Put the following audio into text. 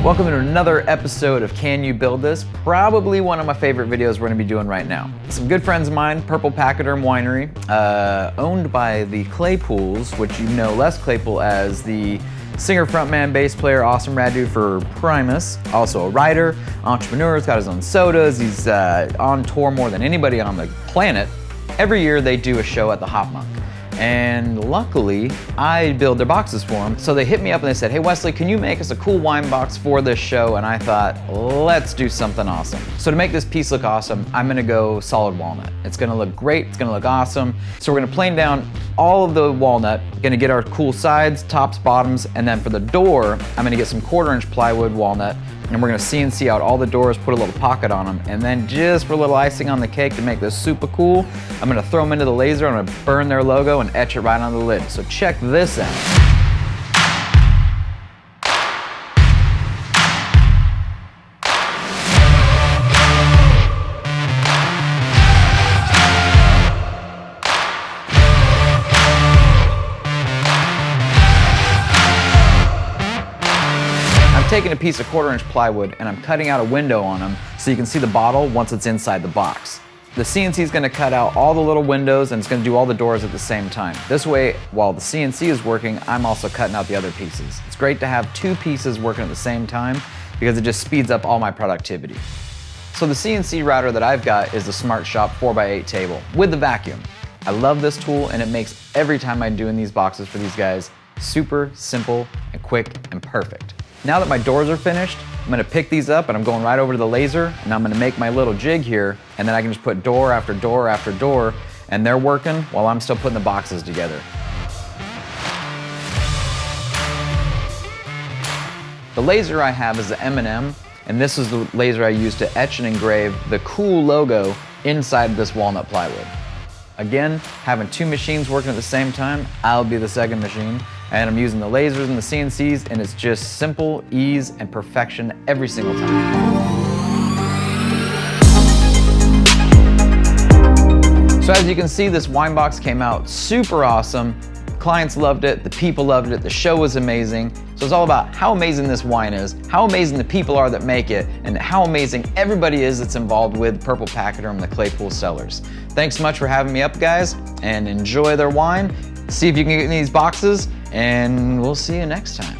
Welcome to another episode of Can You Build This? Probably one of my favorite videos we're gonna be doing right now. Some good friends of mine, Pachyderm Winery, owned by the Claypools, which you know Les Claypool as the singer, frontman, bass player, awesome rad dude for Primus. Also a writer, entrepreneur, he's got his own sodas, he's on tour more than anybody on the planet. Every year they do a show at the Hop Monk. And luckily, I build their boxes for them. So they hit me up and they said, hey Wesley, can you make us a cool wine box for this show? And I thought, let's do something awesome. So to make this piece look awesome, I'm gonna go solid walnut. It's gonna look great, it's gonna look awesome. So we're gonna plane down all of the walnut, gonna get our cool sides, tops, bottoms, and then for the door, I'm gonna get some 1/4-inch plywood walnut, and we're gonna CNC out all the doors, put a little pocket on them, and then just for a little icing on the cake to make this super cool, I'm gonna throw them into the laser, I'm gonna burn their logo and etch it right on the lid. So check this out. I'm taking a piece of 1/4-inch plywood and I'm cutting out a window on them so you can see the bottle once it's inside the box. The CNC is going to cut out all the little windows and it's going to do all the doors at the same time. This way, while the CNC is working, I'm also cutting out the other pieces. It's great to have two pieces working at the same time because it just speeds up all my productivity. So the CNC router that I've got is the Smart Shop 4x8 table with the vacuum. I love this tool and it makes every time I'm doing these boxes for these guys super simple and quick and perfect. Now that my doors are finished, I'm gonna pick these up and I'm going right over to the laser and I'm gonna make my little jig here, and then I can just put door after door after door and they're working while I'm still putting the boxes together. The laser I have is the M&M, and this is the laser I use to etch and engrave the cool logo inside this walnut plywood. Again, having two machines working at the same time, I'll be the second machine. And I'm using the lasers and the CNCs, and it's just simple, ease, and perfection every single time. So as you can see, this wine box came out super awesome. Clients loved it, the people loved it, the show was amazing. So it's all about how amazing this wine is, how amazing the people are that make it, and how amazing everybody is that's involved with Purple Pachyderm, the Claypool Cellars. Thanks so much for having me up, guys, and enjoy their wine. See if you can get in these boxes, and we'll see you next time.